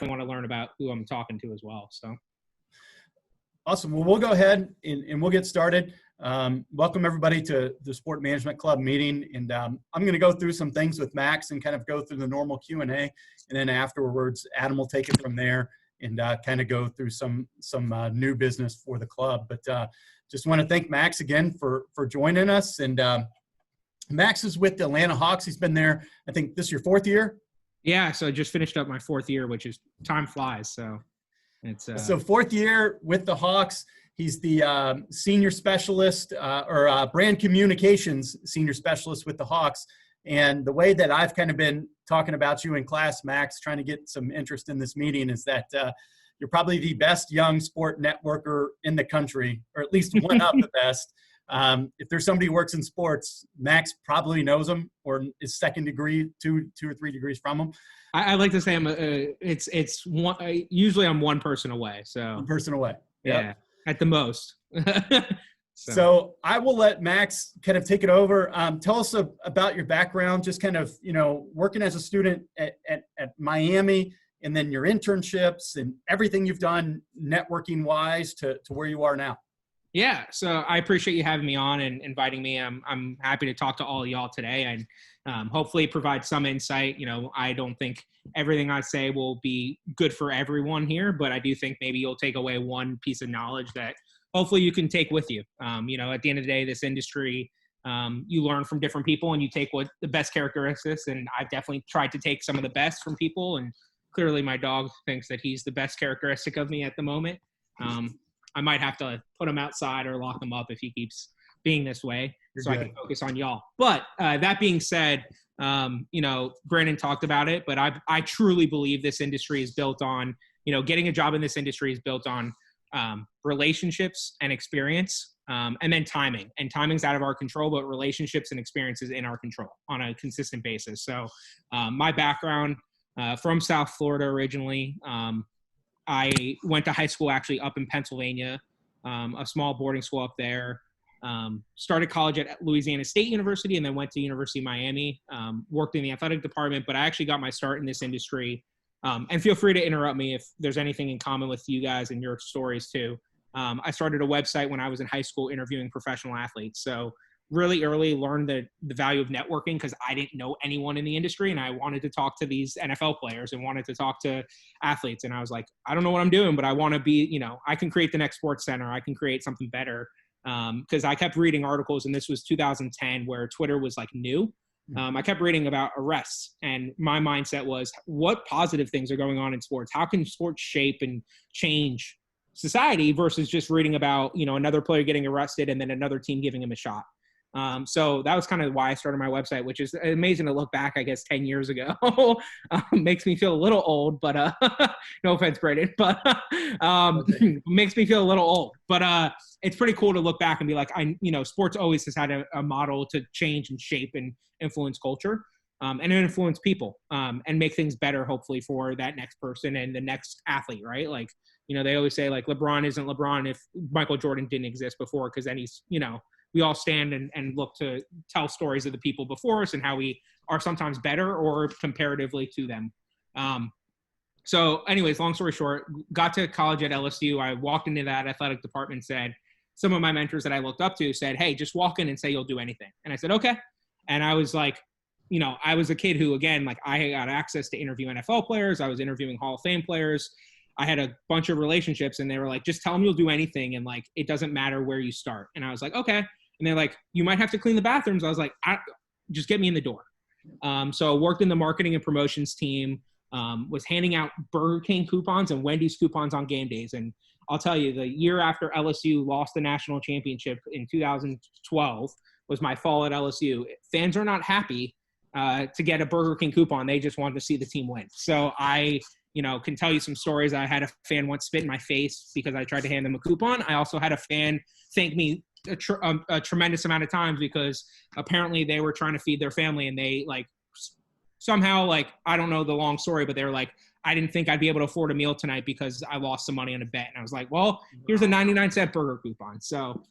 want to learn about who I'm talking to as well. So. Awesome. Well, we'll go ahead and we'll get started. Welcome everybody to the Sport Management Club meeting. And I'm going to go through some things with Max and kind of go through the normal Q&A. And then afterwards, Adam will take it from there and kind of go through some new business for the club. But just want to thank Max again for joining us. And Max is with the Atlanta Hawks. He's been there, I think this is your 4th year? Yeah, so I just finished up my 4th year, which is time flies. So it's so 4th year with the Hawks. He's the senior specialist or brand communications senior specialist with the Hawks. And the way that I've kind of been talking about you in class, Max, trying to get some interest in this meeting is that you're probably the best young sport networker in the country, or at least one of the best. If there's somebody who works in sports, Max probably knows him or is second degree, two or three degrees from him. I like to say it's one. Usually I'm one person away. So one person away. Yep. Yeah, at the most. So I will let Max kind of take it over. Tell us about your background, just kind of, working as a student at Miami, and then your internships and everything you've done networking wise to where you are now. Yeah, so I appreciate you having me on and inviting me. I'm happy to talk to all of y'all today and hopefully provide some insight. I don't think everything I say will be good for everyone here, but I do think maybe you'll take away one piece of knowledge that hopefully you can take with you. At the end of the day, this industry, you learn from different people and you take what the best characteristics, and I've definitely tried to take some of the best from people, and clearly my dog thinks that he's the best characteristic of me at the moment. I might have to put him outside or lock him up if he keeps being this way. I can focus on y'all. But that being said, Brandon talked about it, but I truly believe this industry is built on, getting a job in this industry is built on relationships and experience, and then timing. And timing's out of our control, but relationships and experience is in our control on a consistent basis. So my background, from South Florida originally, I went to high school actually up in Pennsylvania, a small boarding school up there. Started college at Louisiana State University and then went to University of Miami, worked in the athletic department, but I actually got my start in this industry. And feel free to interrupt me if there's anything in common with you guys and your stories too. I started a website when I was in high school interviewing professional athletes. So really early learned the value of networking because I didn't know anyone in the industry and I wanted to talk to these NFL players and wanted to talk to athletes. And I was like, I don't know what I'm doing, but I want to be, I can create the next Sports Center. I can create something better. Because I kept reading articles, and this was 2010 where Twitter was like new. I kept reading about arrests, and my mindset was, what positive things are going on in sports? How can sports shape and change society versus just reading about, another player getting arrested and then another team giving him a shot? So that was kind of why I started my website, which is amazing to look back, I guess, 10 years ago. Makes me feel a little old, but no offense, Brayden, but makes me feel a little old. But it's pretty cool to look back and be like, sports always has had a model to change and shape and influence culture, and influence people, and make things better, hopefully, for that next person and the next athlete, right? Like, they always say, like, LeBron isn't LeBron if Michael Jordan didn't exist before, because then he's, we all stand and look to tell stories of the people before us and how we are sometimes better or comparatively to them. So anyways, long story short, got to college at LSU. I walked into that athletic department, said, some of my mentors that I looked up to said, hey, just walk in and say you'll do anything. And I said, okay. And I was like, I was a kid who, again, like I got access to interview NFL players. I was interviewing Hall of Fame players. I had a bunch of relationships, and they were like, just tell them you'll do anything. And like, it doesn't matter where you start. And I was like, okay. And they're like, you might have to clean the bathrooms. I was like, just get me in the door. So I worked in the marketing and promotions team, was handing out Burger King coupons and Wendy's coupons on game days. And I'll tell you, the year after LSU lost the national championship in 2012 was my fall at LSU. Fans are not happy to get a Burger King coupon. They just wanted to see the team win. So I can tell you some stories. I had a fan once spit in my face because I tried to hand them a coupon. I also had a fan thank me a tremendous amount of times because apparently they were trying to feed their family, and they somehow, I don't know the long story, but they were like, I didn't think I'd be able to afford a meal tonight because I lost some money on a bet. And I was like, well, here's a 99-cent burger coupon. So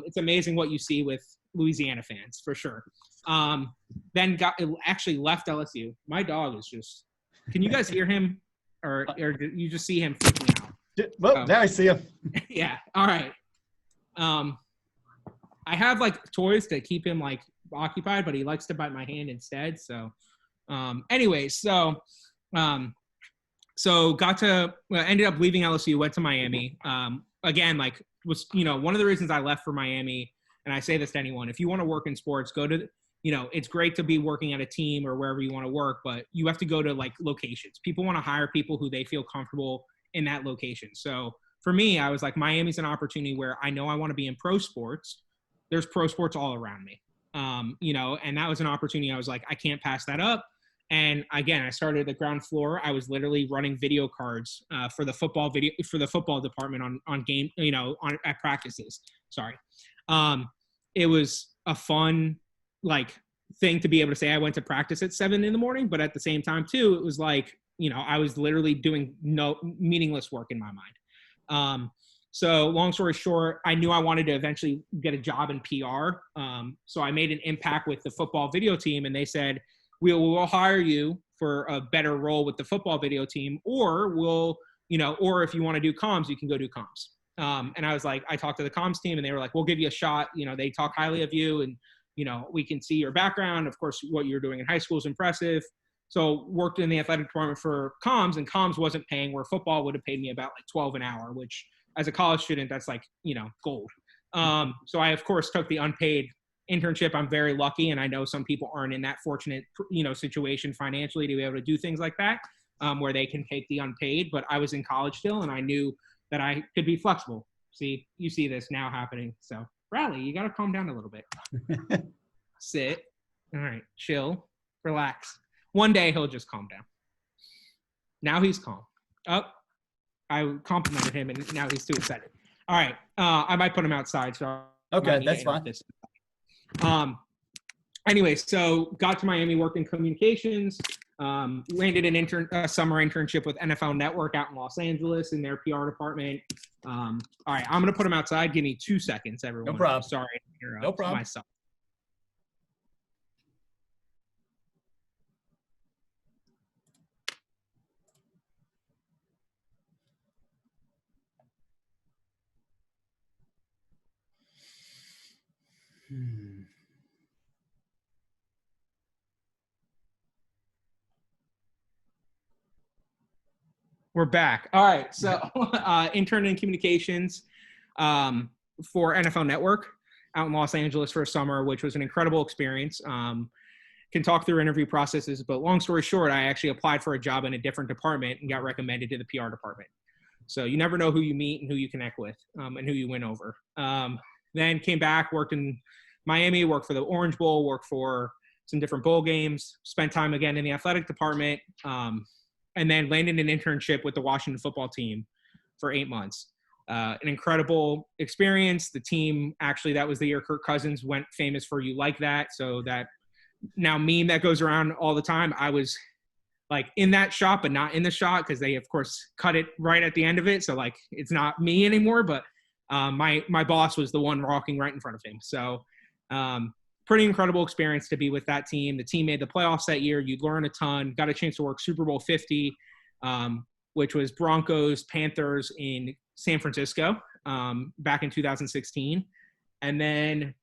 it's amazing what you see with Louisiana fans for sure. Then actually left LSU. My dog is just, can you guys hear him? or you just see him freaking out? Well, now I see him. Yeah. All right. I have like toys to keep him like occupied, but he likes to bite my hand instead. So, anyways, so ended up leaving LSU, went to Miami. Again, like was, one of the reasons I left for Miami, and I say this to anyone, if you want to work in sports, go to, it's great to be working at a team or wherever you want to work, but you have to go to like locations. People want to hire people who they feel comfortable in that location. So for me, I was like, Miami's an opportunity where I know I want to be in pro sports. There's pro sports all around me. And that was an opportunity. I was like, I can't pass that up. And again, I started at the ground floor. I was literally running video cards for the football department on game, at practices. Sorry. It was a fun like thing to be able to say I went to practice at 7 a.m, but at the same time too, it was like, I was literally doing no meaningless work in my mind. So long story short, I knew I wanted to eventually get a job in PR. So I made an impact with the football video team, and they said, we'll hire you for a better role with the football video team, or or if you want to do comms, you can go do comms. And I was like, I talked to the comms team, and they were like, we'll give you a shot. They talk highly of you, and, we can see your background. Of course, what you're doing in high school is impressive. So worked in the athletic department for comms, and comms wasn't paying where football would have paid me about like $12 an hour, which as a college student, that's like, gold. So I, of course, took the unpaid internship. I'm very lucky, and I know some people aren't in that fortunate, situation financially to be able to do things like that, where they can take the unpaid. But I was in college still, and I knew that I could be flexible. See, you see this now happening. So Bradley, you got to calm down a little bit. Sit. All right. Chill. Relax. One day he'll just calm down. Now he's calm. Oh, I complimented him, and now he's too excited. All right. I might put him outside. So okay, that's fine. Anyway, so got to Miami, worked in communications, landed a summer internship with NFL Network out in Los Angeles in their PR department. All right, I'm going to put him outside. Give me 2 seconds, everyone. No problem. Sorry. No problem. Myself. We're back. All right. So intern in communications for NFL Network out in Los Angeles for a summer, which was an incredible experience. Can talk through interview processes, but long story short, I actually applied for a job in a different department and got recommended to the PR department. So you never know who you meet and who you connect with and who you win over. Then came back, worked in Miami, worked for the Orange Bowl, worked for some different bowl games, spent time again in the athletic department, and then landed an internship with the Washington football team for 8 months. An incredible experience. The team, actually, that was the year Kirk Cousins went famous for "You Like That." So that now meme that goes around all the time, I was like in that shot, but not in the shot because they, of course, cut it right at the end of it. So like it's not me anymore, but my boss was the one walking right in front of him. So pretty incredible experience to be with that team. The team made the playoffs that year. You'd learn a ton. Got a chance to work Super Bowl 50, which was Broncos, Panthers in San Francisco back in 2016. And then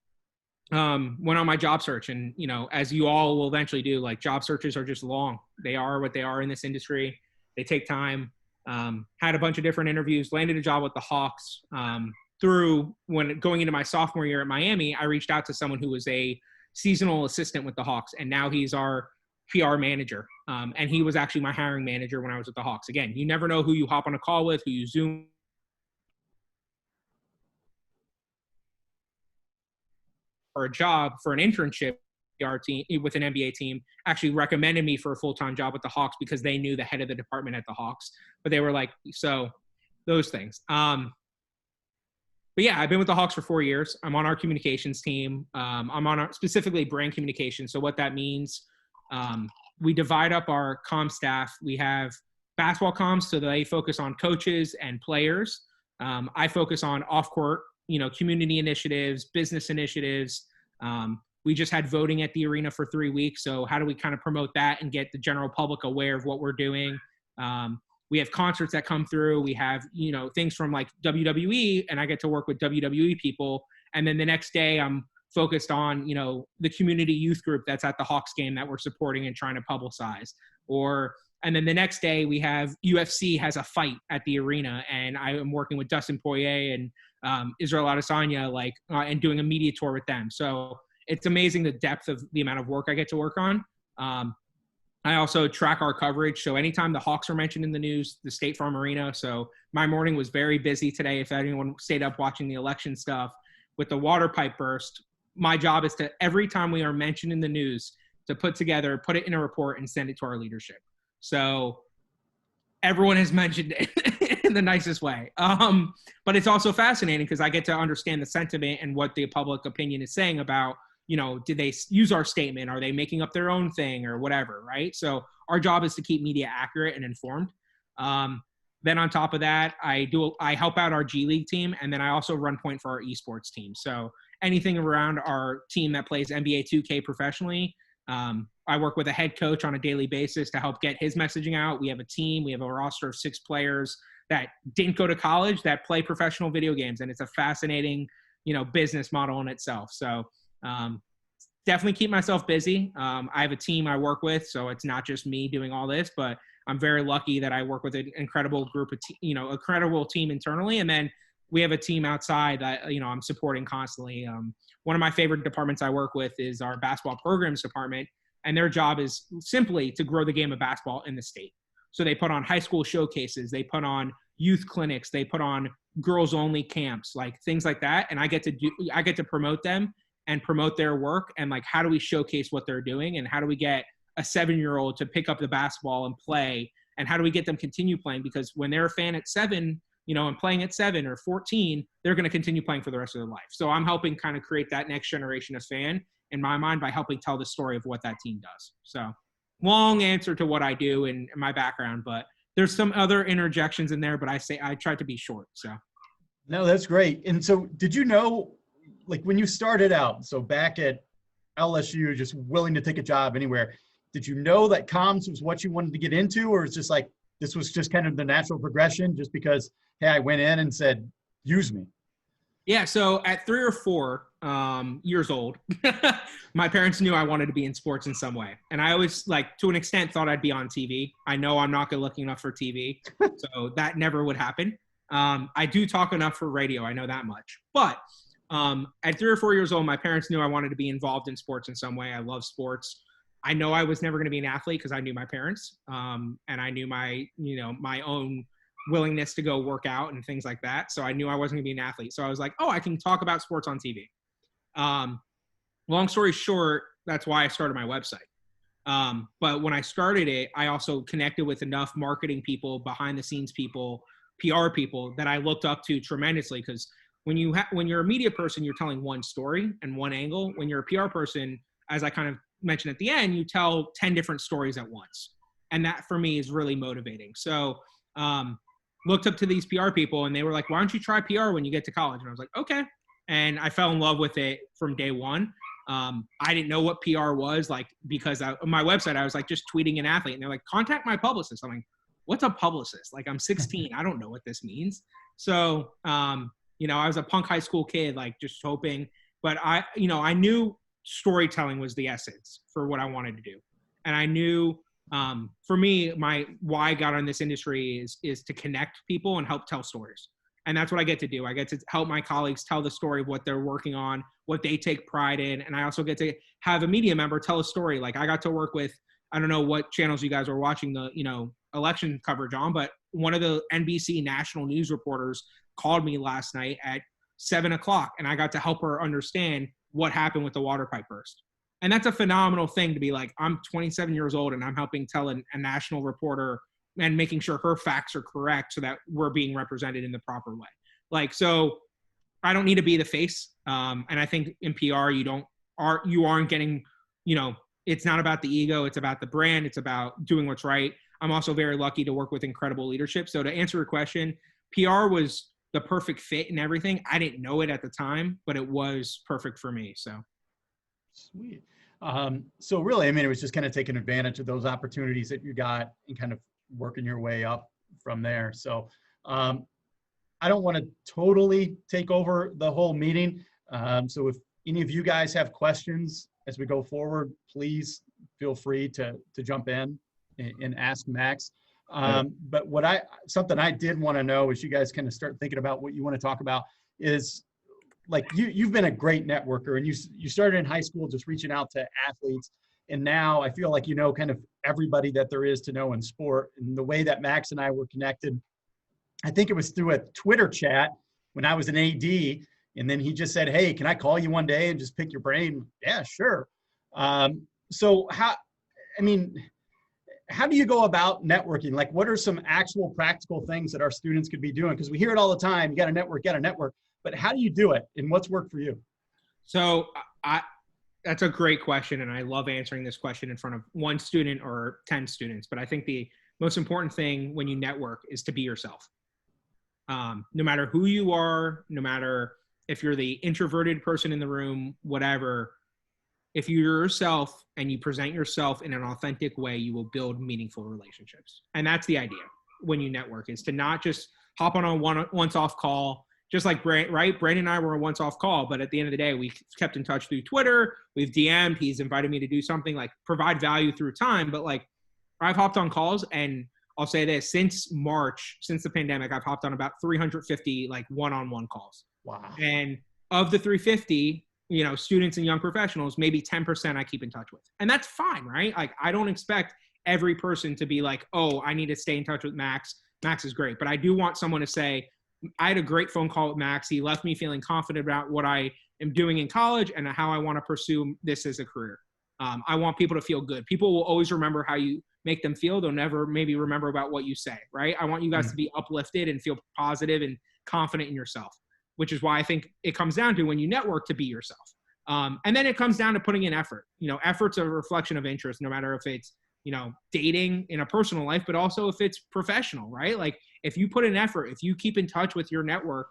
went on my job search. And, as you all will eventually do, like job searches are just long. They are what they are in this industry. They take time. Had a bunch of different interviews, landed a job with the Hawks. Through when going into my sophomore year at Miami, I reached out to someone who was a seasonal assistant with the Hawks, and now he's our PR manager. And he was actually my hiring manager when I was with the Hawks. Again, you never know who you hop on a call with, who you Zoom or a job for an internship. PR team with an NBA team actually recommended me for a full-time job with the Hawks because they knew the head of the department at the Hawks. But they were like, so those things. But yeah, I've been with the Hawks for 4 years. I'm on our communications team. I'm on our specifically brand communication. So what that means, we divide up our comm staff. We have basketball comms, so they focus on coaches and players. I focus on off-court, community initiatives, business initiatives. We just had voting at the arena for 3 weeks. So how do we kind of promote that and get the general public aware of what we're doing? we have concerts that come through. We have, things from like WWE, and I get to work with WWE people. And then the next day I'm focused on, the community youth group that's at the Hawks game that we're supporting and trying to publicize. And then the next day we have UFC has a fight at the arena, and I am working with Dustin Poirier and Israel Adesanya, and doing a media tour with them. So it's amazing the depth of the amount of work I get to work on. I also track our coverage. So anytime the Hawks are mentioned in the news, the State Farm Arena. So my morning was very busy today. If anyone stayed up watching the election stuff with the water pipe burst, my job is to, every time we are mentioned in the news, to put it in a report and send it to our leadership. So everyone has mentioned it in the nicest way. But it's also fascinating because I get to understand the sentiment and what the public opinion is saying about, did they use our statement? Are they making up their own thing or whatever, right? So our job is to keep media accurate and informed. Then on top of that, I help out our G League team, and then I also run point for our esports team. So anything around our team that plays NBA 2K professionally, I work with a head coach on a daily basis to help get his messaging out. We have a team. We have a roster of 6 players that didn't go to college that play professional video games, and it's a fascinating, business model in itself. So definitely keep myself busy. I have a team I work with, so it's not just me doing all this, but I'm very lucky that I work with an incredible group of, incredible team internally. And then we have a team outside that, I'm supporting constantly. One of my favorite departments I work with is our basketball programs department, and their job is simply to grow the game of basketball in the state. So they put on high school showcases, they put on youth clinics, they put on girls only camps, like things like that. And I get to promote them and promote their work, and like, how do we showcase what they're doing, and how do we get a 7-year-old to pick up the basketball and play, and how do we get them continue playing? Because when they're a fan at 7, and playing at 7 or 14, they're going to continue playing for the rest of their life. So I'm helping kind of create that next generation of fan in my mind by helping tell the story of what that team does. So long answer to what I do and my background, but there's some other interjections in there, but I try to be short. So. No, that's great. And so did you know, like when you started out, so back at LSU, just willing to take a job anywhere, did you know that comms was what you wanted to get into, or it's just like, this was just kind of the natural progression just because, hey, I went in and said, use me? Yeah. So at 3 or 4 years old, my parents knew I wanted to be in sports in some way. And I always, to an extent, thought I'd be on TV. I know I'm not good looking enough for TV, so that never would happen. I do talk enough for radio. I know that much. But at 3 or 4 years old, my parents knew I wanted to be involved in sports in some way. I love sports. I know I was never going to be an athlete because I knew my parents, and I knew my own willingness to go work out and things like that. So I knew I wasn't going to be an athlete. So I was like, oh, I can talk about sports on TV. Long story short, that's why I started my website. But when I started it, I also connected with enough marketing people, behind the scenes people, PR people that I looked up to tremendously. Because when you're a media person, you're telling one story and one angle. When you're a PR person, as I kind of mentioned at the end, you tell 10 different stories at once. And that for me is really motivating. So, looked up to these PR people, and they were like, why don't you try PR when you get to college? And I was like, okay. And I fell in love with it from day one. I didn't know what PR was, because on my website, I was just tweeting an athlete, and they're like, contact my publicist. I'm like, what's a publicist? I'm 16. I don't know what this means. So, I was a punk high school kid, just hoping, but I knew storytelling was the essence for what I wanted to do. And I knew, for me, why I got on this industry is to connect people and help tell stories. And that's what I get to do. I get to help my colleagues tell the story of what they're working on, what they take pride in. And I also get to have a media member tell a story. I got to work with, I don't know what channels you guys are watching the, election coverage on, but one of the NBC national news reporters called me last night at 7:00, and I got to help her understand what happened with the water pipe burst. And that's a phenomenal thing to be like, I'm 27 years old and I'm helping tell a national reporter and making sure her facts are correct so that we're being represented in the proper way. So I don't need to be the face. And I think in PR, you aren't getting, it's not about the ego. It's about the brand. It's about doing what's right. I'm also very lucky to work with incredible leadership. So to answer your question, PR was the perfect fit and everything. I didn't know it at the time, but it was perfect for me. So. Sweet. So really, it was just kind of taking advantage of those opportunities that you got and kind of working your way up from there. So I don't want to totally take over the whole meeting. So if any of you guys have questions as we go forward, please feel free to jump in and ask Max. But something I did want to know as you guys kind of start thinking about what you want to talk about is, like, you've been a great networker, and you started in high school just reaching out to athletes. And now I feel like you know kind of everybody that there is to know in sport. And the way that Max and I were connected, I think it was through a Twitter chat when I was an AD. And then he just said, "Hey, can I call you one day and just pick your brain?" Yeah, sure. So how do you go about networking? Like, what are some actual practical things that our students could be doing? Because we hear it all the time, you got to network. But how do you do it? And what's worked for you? So that's a great question. And I love answering this question in front of one student or 10 students. But I think the most important thing when you network is to be yourself. No matter who you are, no matter if you're the introverted person in the room, whatever, if you're yourself and you present yourself in an authentic way, you will build meaningful relationships. And that's the idea when you network, is to not just hop on a once-off call, just like right? Brandon and I were a once-off call, but at the end of the day, we kept in touch through Twitter. We've DM'd. He's invited me to do something, like provide value through time. But like, I've hopped on calls, and I'll say this: since March, since the pandemic, I've hopped on about 350 like one-on-one calls. Wow. And of the 350, students and young professionals, maybe 10% I keep in touch with. And that's fine, right? Like, I don't expect every person to be like, "Oh, I need to stay in touch with Max. Max is great." But I do want someone to say, "I had a great phone call with Max. He left me feeling confident about what I am doing in college and how I want to pursue this as a career." I want people to feel good. People will always remember how you make them feel. They'll never maybe remember about what you say, right? I want you guys to be uplifted and feel positive and confident in yourself, which is why I think it comes down to, when you network, to be yourself. And then it comes down to putting in effort. Effort's a reflection of interest, no matter if it's, dating in a personal life, but also if it's professional, right? Like, if you put in effort, if you keep in touch with your network,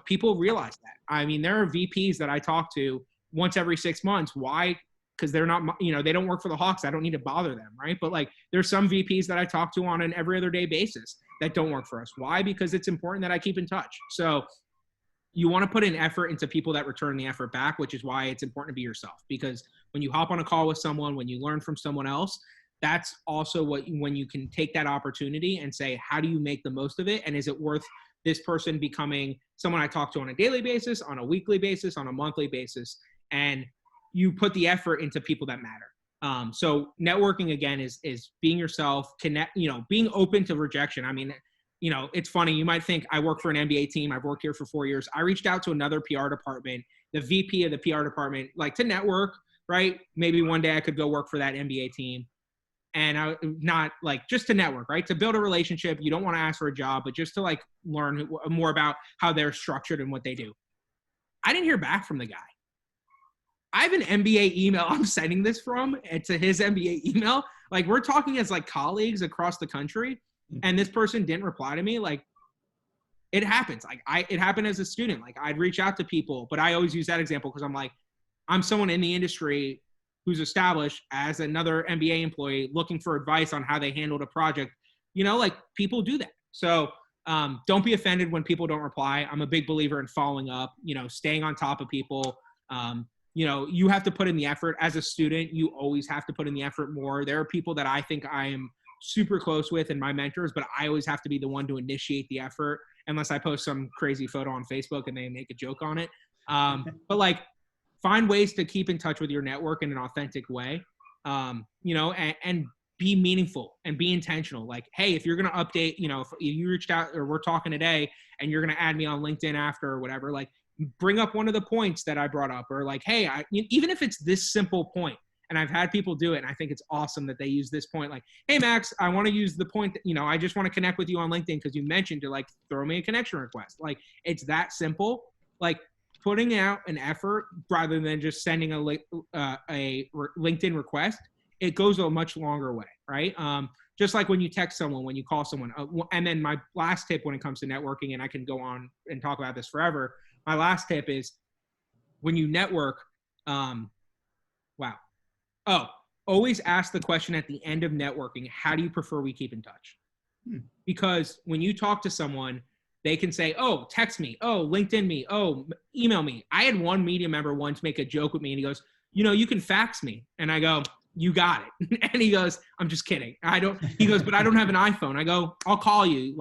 people realize that. I mean, there are VPs that I talk to once every 6 months. Why? Because they're not, they don't work for the Hawks. I don't need to bother them, right? But like, there's some VPs that I talk to on an every other day basis that don't work for us. Why? Because it's important that I keep in touch. So you want to put in effort into people that return the effort back, which is why it's important to be yourself. Because when you hop on a call with someone, when you learn from someone else, that's also when you can take that opportunity and say, how do you make the most of it? And is it worth this person becoming someone I talk to on a daily basis, on a weekly basis, on a monthly basis? And you put the effort into people that matter. So networking, again, is being yourself, being open to rejection. I mean, it's funny. You might think, I work for an NBA team. I've worked here for 4 years. I reached out to another PR department, the VP of the PR department, like, to network, right? Maybe one day I could go work for that NBA team. And not like just to network, right? To build a relationship. You don't want to ask for a job, but just to like learn more about how they're structured and what they do. I didn't hear back from the guy. I have an NBA email I'm sending this from, and to his NBA email. Like, we're talking as like colleagues across the country, and this person didn't reply to me. Like, it happens. Like, it happened as a student. Like, I'd reach out to people, but I always use that example because I'm like, I'm someone in the industry who's established as another MBA employee looking for advice on how they handled a project. Like, people do that. So don't be offended when people don't reply. I'm a big believer in following up, staying on top of people. You have to put in the effort. As a student, you always have to put in the effort more. There are people that I think I am super close with and my mentors, but I always have to be the one to initiate the effort, unless I post some crazy photo on Facebook and they make a joke on it. But like, find ways to keep in touch with your network in an authentic way, and be meaningful and be intentional. Like, hey, if you're going to update, if you reached out or we're talking today and you're going to add me on LinkedIn after or whatever, like, bring up one of the points that I brought up, or like, hey, even if it's this simple point, and I've had people do it, and I think it's awesome that they use this point. Like, hey, Max, I want to use the point that, I just want to connect with you on LinkedIn because you mentioned to like throw me a connection request. Like, it's that simple. Like, putting out an effort rather than just sending a LinkedIn request, it goes a much longer way, right? Just like when you text someone, when you call someone. And then my last tip when it comes to networking, and I can go on and talk about this forever, my last tip is, when you network, always ask the question at the end of networking, how do you prefer we keep in touch? Because when you talk to someone, they can say, oh, text me, oh, LinkedIn me, oh, email me. I had one media member once make a joke with me, and he goes, you can fax me. And I go, you got it. And he goes, I'm just kidding. He goes, but I don't have an iPhone. I go, I'll call you.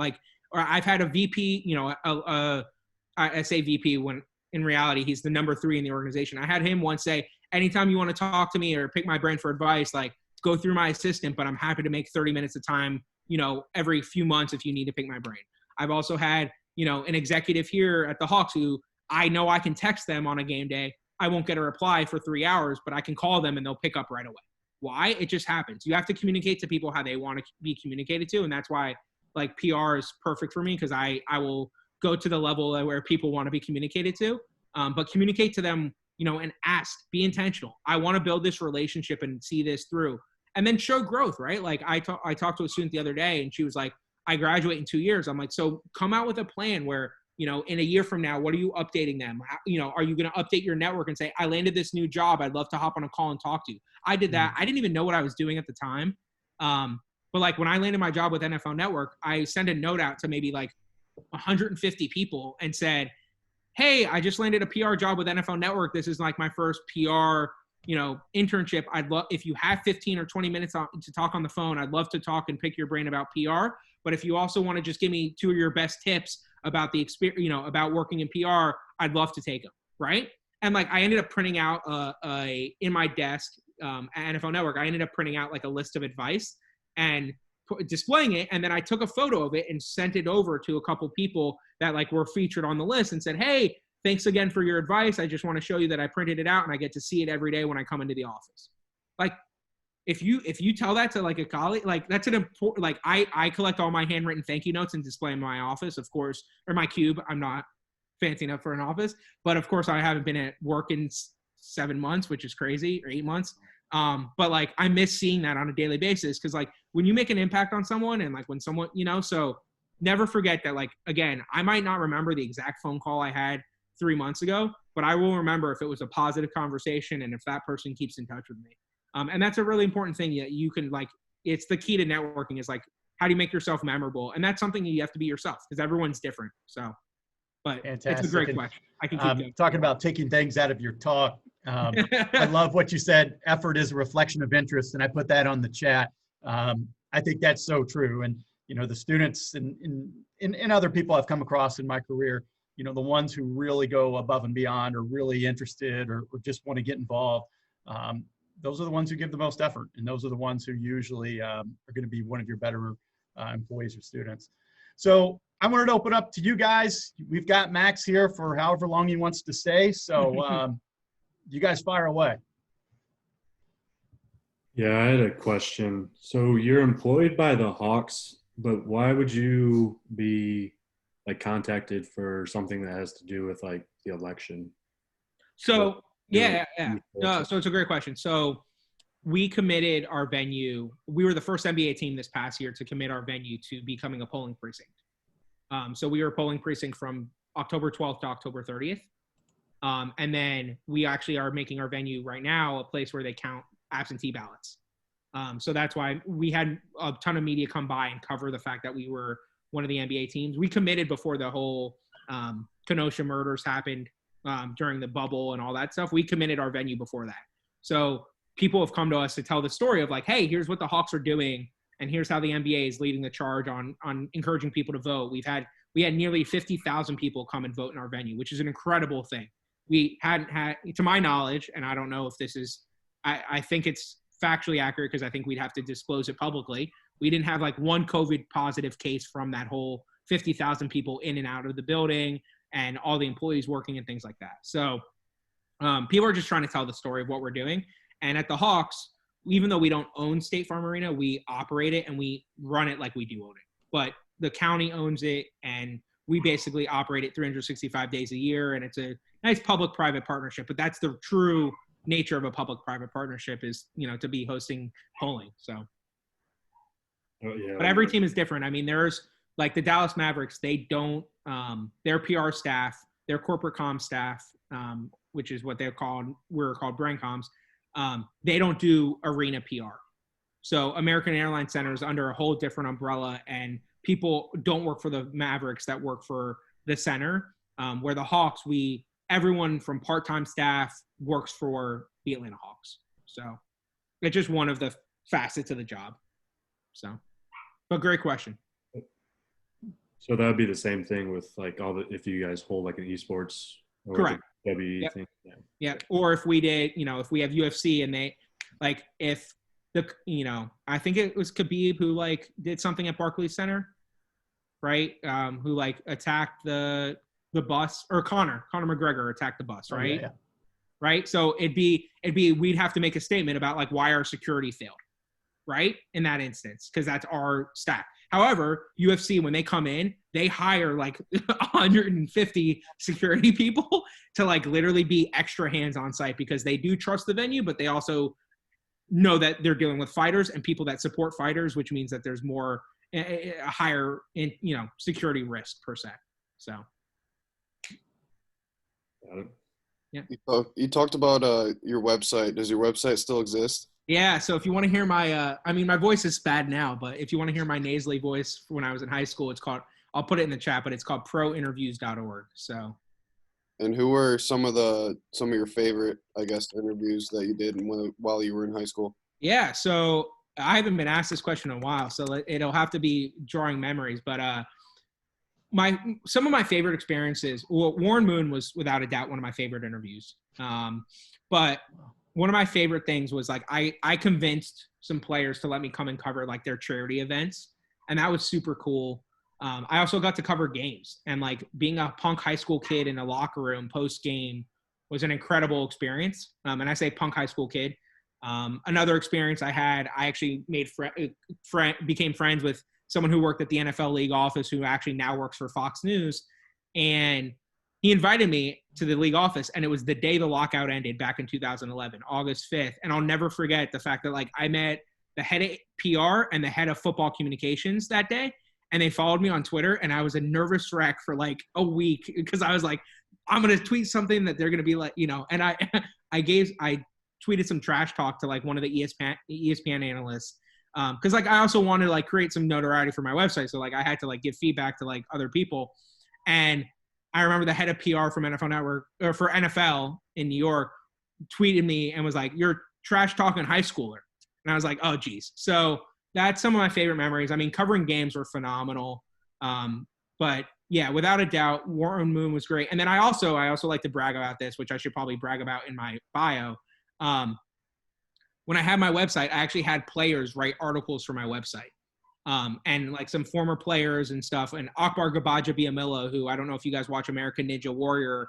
Or I've had a VP, I say VP when in reality, he's the number 3 in the organization. I had him once say, anytime you want to talk to me or pick my brain for advice, go through my assistant, but I'm happy to make 30 minutes of time, every few months if you need to pick my brain. I've also had, an executive here at the Hawks who I know I can text them on a game day. I won't get a reply for 3 hours, but I can call them and they'll pick up right away. Why? It just happens. You have to communicate to people how they want to be communicated to. And that's why PR is perfect for me, because I will go to the level where people want to be communicated to, but communicate to them, and ask, be intentional. I want to build this relationship and see this through, and then show growth, right? I talked to a student the other day and she was like, I graduate in 2 years. I'm like, so come out with a plan where, in a year from now, what are you updating them? How, are you going to update your network and say, I landed this new job, I'd love to hop on a call and talk to you? I did that. I didn't even know what I was doing at the time. But when I landed my job with NFL Network, I sent a note out to maybe 150 people and said, hey, I just landed a PR job with NFL Network. This is my first PR, internship. I'd love, if you have 15 or 20 minutes to talk on the phone, I'd love to talk and pick your brain about PR. But if you also want to just give me 2 of your best tips about the experience, about working in PR, I'd love to take them. Right. And I ended up printing out in my desk at NFL Network, I ended up printing out a list of advice and displaying it. And then I took a photo of it and sent it over to a couple people that were featured on the list and said, hey, thanks again for your advice. I just want to show you that I printed it out and I get to see it every day when I come into the office. If you tell that to a colleague, that's an important, I collect all my handwritten thank you notes and display in my office, of course, or my cube. I'm not fancy enough for an office, but of course I haven't been at work in 7 months, which is crazy, or 8 months. But I miss seeing that on a daily basis. Cause when you make an impact on someone and when someone, so never forget that, again, I might not remember the exact phone call I had 3 months ago, but I will remember if it was a positive conversation and if that person keeps in touch with me. And that's a really important thing that you can it's the key to networking is how do you make yourself memorable? And that's something you have to be yourself because everyone's different. So, but fantastic. It's a great question. I can keep talking about taking things out of your talk. I love what you said. Effort is a reflection of interest. And I put that on the chat. I think that's so true. And, the students and other people I've come across in my career, the ones who really go above and beyond or really interested or just want to get involved, those are the ones who give the most effort. And those are the ones who usually are going to be one of your better employees or students. So I wanted to open up to you guys. We've got Max here for however long he wants to stay. So you guys fire away. Yeah, I had a question. So you're employed by the Hawks, but why would you be contacted for something that has to do with the election? So yeah. No, so it's a great question. So we committed our venue. We were the first NBA team this past year to commit our venue to becoming a polling precinct. So we were a polling precinct from October 12th to October 30th. And then we actually are making our venue right now a place where they count absentee ballots. So that's why we had a ton of media come by and cover the fact that we were one of the NBA teams. We committed before the whole Kenosha murders happened during the bubble and all that stuff. We committed our venue before that. So people have come to us to tell the story of hey, here's what the Hawks are doing. And here's how the NBA is leading the charge on encouraging people to vote. We had nearly 50,000 people come and vote in our venue, which is an incredible thing. We hadn't had, to my knowledge, and I don't know if this is, I think it's factually accurate because I think we'd have to disclose it publicly. We didn't have one COVID positive case from that whole 50,000 people in and out of the building and all the employees working and things like that. So people are just trying to tell the story of what we're doing. And at the Hawks, even though we don't own State Farm Arena, we operate it and we run it like we do own it. But the county owns it and we basically operate it 365 days a year. And it's a nice public-private partnership. But that's the true nature of a public-private partnership is, to be hosting polling. So, but every team is different. I mean, there's the Dallas Mavericks, they don't, their PR staff, their corporate comm staff, which is what we're called brand comms. They don't do arena PR. So American Airlines Center is under a whole different umbrella and people don't work for the Mavericks that work for the center. Where the Hawks, everyone from part-time staff works for the Atlanta Hawks. So it's just one of the facets of the job. So, but great question. So that would be the same thing with like if you guys hold like an esports or Correct. Like a WWE Yep. thing. Yeah. Or if we did, if we have UFC and they like, if I think it was Khabib who like did something at Barclays Center, right? Who like attacked the bus, or Conor McGregor attacked the bus, right? Yeah. Right. So we'd have to make a statement about like why our security failed, right? In that instance, because that's our staff. However, UFC, when they come in, they hire like 150 security people to like literally be extra hands on site, because they do trust the venue, but they also know that they're dealing with fighters and people that support fighters, which means that there's more a higher security risk per se. So Got it. yeah. You talked about your website. Does your website still exist? Yeah, so if you want to hear my voice is bad now, but if you want to hear my nasally voice when I was in high school, I'll put it in the chat, but it's called prointerviews.org. So. And who were some of your favorite, I guess, interviews that you did while you were in high school? Yeah, so I haven't been asked this question in a while, so it'll have to be drawing memories. But some of my favorite experiences, well, Warren Moon was without a doubt one of my favorite interviews. But one of my favorite things was like I convinced some players to let me come and cover like their charity events, and that was super cool. I also got to cover games, and like being a punk high school kid in a locker room post game was an incredible experience. And I say punk high school kid. Another experience I had, I actually became friends with someone who worked at the NFL league office, who actually now works for Fox News, and he invited me to the league office, and it was the day the lockout ended back in 2011, August 5th. And I'll never forget the fact that like I met the head of PR and the head of football communications that day, and they followed me on Twitter, and I was a nervous wreck for like a week, because I was like, I'm going to tweet something that they're going to be like, and I tweeted some trash talk to like one of the ESPN analysts. Cause like I also wanted to like create some notoriety for my website. So like I had to like give feedback to like other people. And I remember the head of PR from NFL Network, or for NFL in New York, tweeted me and was like, "You're trash talking high schooler." And I was like, "Oh geez." So that's some of my favorite memories. I mean, covering games were phenomenal. But yeah, without a doubt, Warren Moon was great. And then I also like to brag about this, which I should probably brag about in my bio. When I had my website, I actually had players write articles for my website. And like some former players and stuff. And Akbar Gabaja Biamila, who I don't know if you guys watch American Ninja Warrior,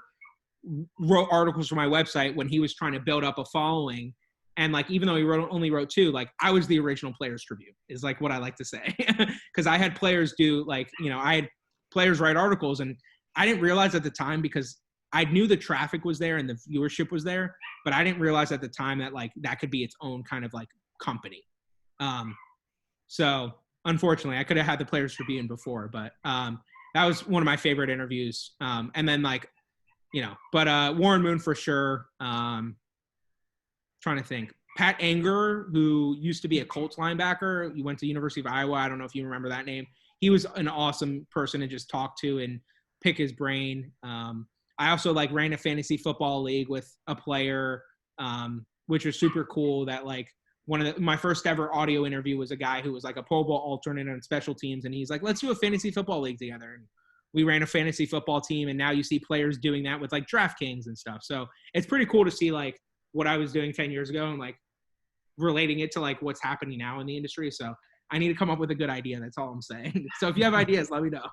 wrote articles for my website when he was trying to build up a following. And like, even though he only wrote 2, like I was the original Players Tribune, is like what I like to say. Because I had players do like, I had players write articles, and I didn't realize at the time, because I knew the traffic was there and the viewership was there, but I didn't realize at the time that like that could be its own kind of like company. So unfortunately, I could have had the Players Tribune before, but that was one of my favorite interviews. And then like, but Warren Moon for sure. Trying to think. Pat Anger, who used to be a Colts linebacker, he went to University of Iowa. I don't know if you remember that name. He was an awesome person to just talk to and pick his brain. I also like ran a fantasy football league with a player, which was super cool. That like my first ever audio interview was a guy who was like a Pro Bowl alternate on special teams, and he's like, "Let's do a fantasy football league together." And we ran a fantasy football team, and now you see players doing that with like DraftKings and stuff. So it's pretty cool to see like what I was doing 10 years ago and like relating it to like what's happening now in the industry. So I need to come up with a good idea. That's all I'm saying. So if you have ideas, let me know.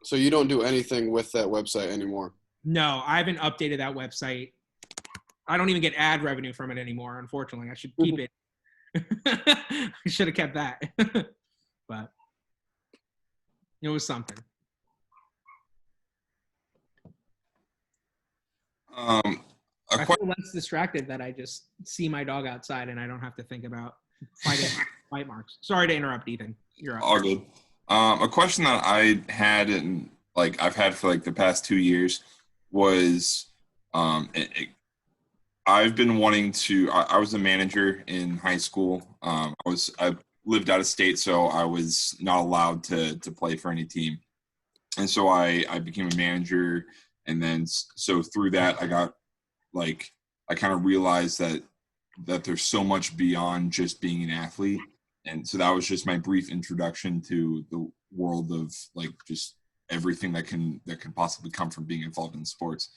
So you don't do anything with that website anymore? No, I haven't updated that website. I don't even get ad revenue from it anymore, unfortunately. I should keep it. I should have kept that. But it was something. I feel less distracted that I just see my dog outside and I don't have to think about fighting bite marks. Sorry to interrupt, Ethan. You're up. All good. A question that I had and like I've had for like the past 2 years was I've been wanting to. I was a manager in high school. I lived out of state, so I was not allowed to play for any team. And so I became a manager, and then so through that I got like I kind of realized that there's so much beyond just being an athlete. And so that was just my brief introduction to the world of like just everything that can possibly come from being involved in sports.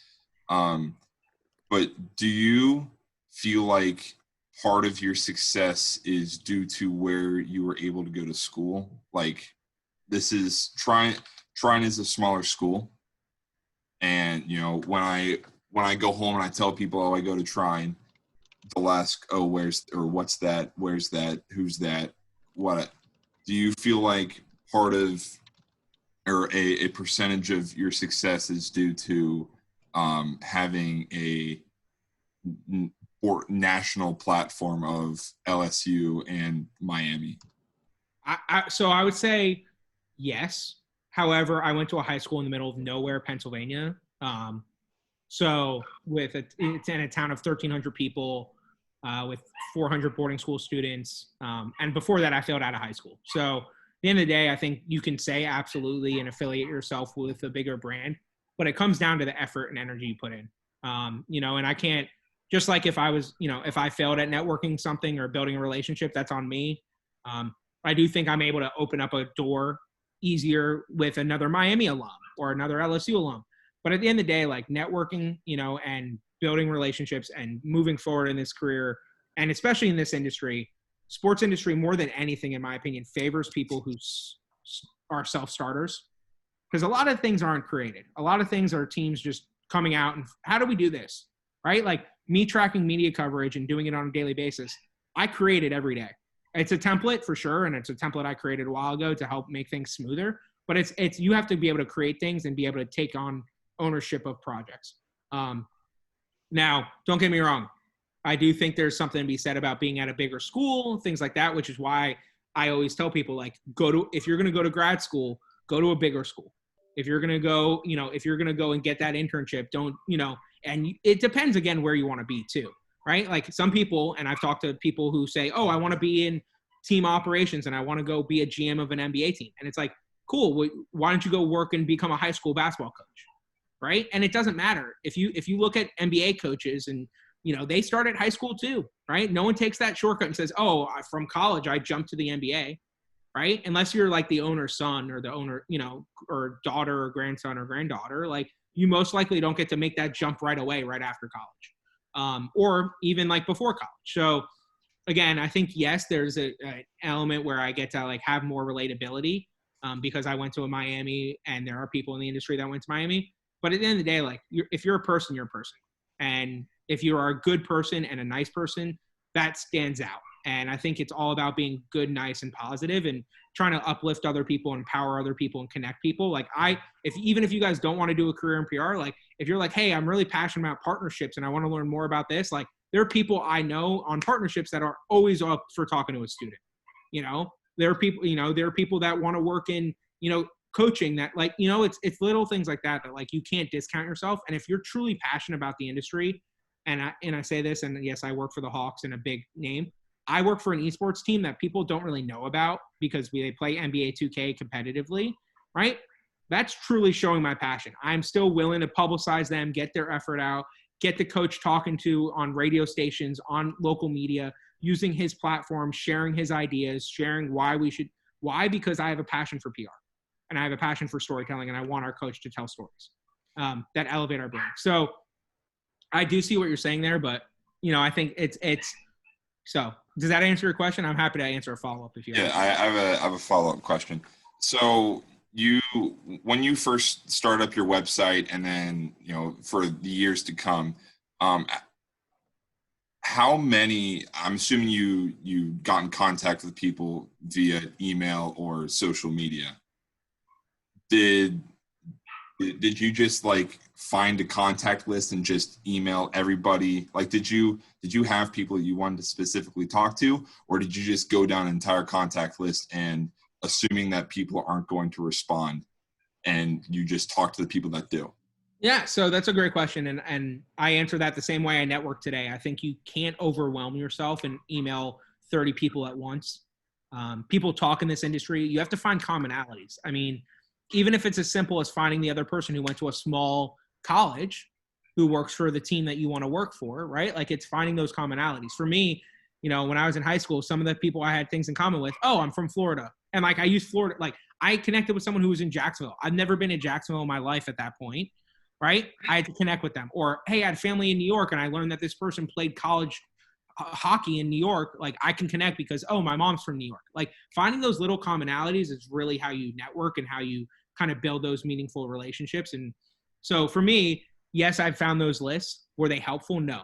But do you feel like part of your success is due to where you were able to go to school? Like this is Trine is a smaller school. And, you know, when I go home and I tell people, oh, I go to Trine, they'll ask, oh, what's that? Where's that? Who's that? What? Do you feel like part of or a percentage of your success is due to having a national platform of LSU and Miami? So I would say yes. However, I went to a high school in the middle of nowhere, Pennsylvania. So it's in a town of 1,300 people with 400 boarding school students. And before that, I failed out of high school. So at the end of the day, I think you can say absolutely and affiliate yourself with a bigger brand, but it comes down to the effort and energy you put in. And I can't, just like if I failed at networking something or building a relationship, that's on me. I do think I'm able to open up a door easier with another Miami alum or another LSU alum. But at the end of the day, like networking, and building relationships and moving forward in this career, and especially in this industry, sports industry, more than anything, in my opinion, favors people who are self-starters. Because a lot of things aren't created. A lot of things are teams just coming out and how do we do this, right? Like me tracking media coverage and doing it on a daily basis, I create it every day. It's a template for sure, and it's a template I created a while ago to help make things smoother. But it's you have to be able to create things and be able to take on ownership of projects. Now, don't get me wrong. I do think there's something to be said about being at a bigger school, things like that, which is why I always tell people, like, if you're going to go to grad school, go to a bigger school. If you're going to go, if you're going to go and get that internship, don't, and it depends again where you want to be too, right? Like some people, and I've talked to people who say, oh, I want to be in team operations and I want to go be a GM of an NBA team. And it's like, cool. Why don't you go work and become a high school basketball coach? Right. And it doesn't matter if you look at NBA coaches and, they start at high school too, right? No one takes that shortcut and says, oh, from college, I jumped to the NBA, right? Unless you're like the owner's son or the owner, or daughter or grandson or granddaughter, like you most likely don't get to make that jump right away, right after college, or even like before college. So again, I think, yes, there's an element where I get to like have more relatability because I went to a Miami and there are people in the industry that went to Miami. But at the end of the day, like if you're a person, you're a person. And if you are a good person and a nice person, that stands out. And I think it's all about being good, nice, and positive and trying to uplift other people, empower other people, and connect people. Like even if you guys don't want to do a career in PR, like if you're like, hey, I'm really passionate about partnerships and I want to learn more about this, like there are people I know on partnerships that are always up for talking to a student. There are people that want to work in, coaching that like, it's little things like that like you can't discount yourself. And if you're truly passionate about the industry, and I say this, and yes, I work for the Hawks in a big name. I work for an esports team that people don't really know about because they play NBA 2K competitively, right? That's truly showing my passion. I'm still willing to publicize them, get their effort out, get the coach talking to on radio stations, on local media, using his platform, sharing his ideas, sharing why because I have a passion for PR and I have a passion for storytelling and I want our coach to tell stories that elevate our brand. So I do see what you're saying there, but I think it's so. Does that answer your question? I'm happy to answer a follow-up if you have. Yeah, I have a follow-up question. So when you first start up your website and then, for the years to come, how many, I'm assuming you got in contact with people via email or social media. Did you just like find a contact list and just email everybody? Like, did you have people you wanted to specifically talk to, or did you just go down an entire contact list and assuming that people aren't going to respond and you just talk to the people that do? Yeah, so that's a great question. And I answer that the same way I network today. I think you can't overwhelm yourself and email 30 people at once. People talk in this industry. You have to find commonalities. I mean, even if it's as simple as finding the other person who went to a small college who works for the team that you want to work for, right? Like, it's finding those commonalities. For me, you know, when I was in high school, some of the people I had things in common with, oh, I'm from Florida. And like, I used Florida, like I connected with someone who was in Jacksonville. I've never been in Jacksonville in my life at that point, right? I had to connect with them. Or, hey, I had family in New York and I learned that this person played college hockey in New York. Like, I can connect because, oh, my mom's from New York. Like, finding those little commonalities is really how you network and how you kind of build those meaningful relationships. And so for me, yes, I've found those lists. Were they helpful? No.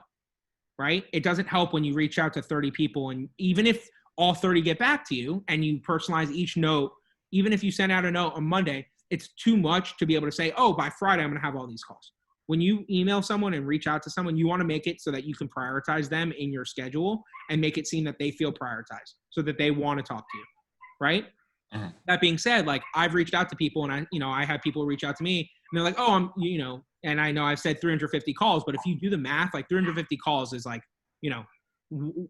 Right? It doesn't help when you reach out to 30 people, and even if all 30 get back to you and you personalize each note, even if you send out a note on Monday, it's too much to be able to say, oh, by Friday, I'm going to have all these calls. When you email someone and reach out to someone, you want to make it so that you can prioritize them in your schedule and make it seem that they feel prioritized so that they want to talk to you. Right? Uh-huh. That being said, like, I've reached out to people and I had people reach out to me and they're like, oh, and I know I've said 350 calls, but if you do the math, like 350 calls is like,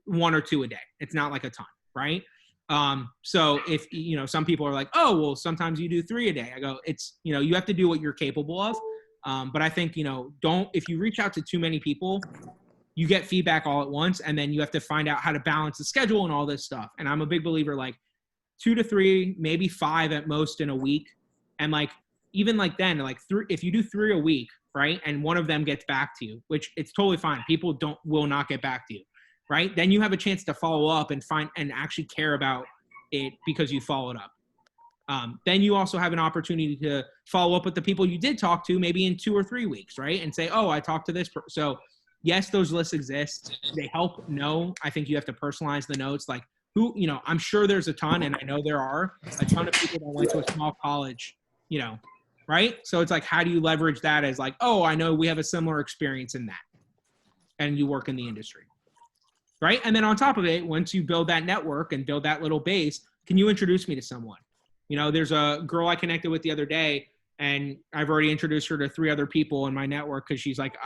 one or two a day. It's not like a ton, right? So if, some people are like, oh, well, sometimes you do 3 a day. I go, it's, you have to do what you're capable of. But I think, if you reach out to too many people, you get feedback all at once, and then you have to find out how to balance the schedule and all this stuff. And I'm a big believer, like 2 to 3, maybe 5 at most in a week. And like, even like then, like if you do 3 a week, right, and one of them gets back to you, which it's totally fine. People will not get back to you, right? Then you have a chance to follow up and actually care about it because you followed up. Then you also have an opportunity to follow up with the people you did talk to maybe in 2 or 3 weeks, right? And say, oh, I talked to this person. So yes, those lists exist. They help. No, I think you have to personalize the notes. Like I'm sure there's a ton, and I know there are a ton of people that went to a small college, right? So it's like, how do you leverage that as like, oh, I know we have a similar experience in that, and you work in the industry, right? And then on top of it, once you build that network and build that little base, can you introduce me to someone? There's a girl I connected with the other day, and I've already introduced her to 3 other people in my network because she's like,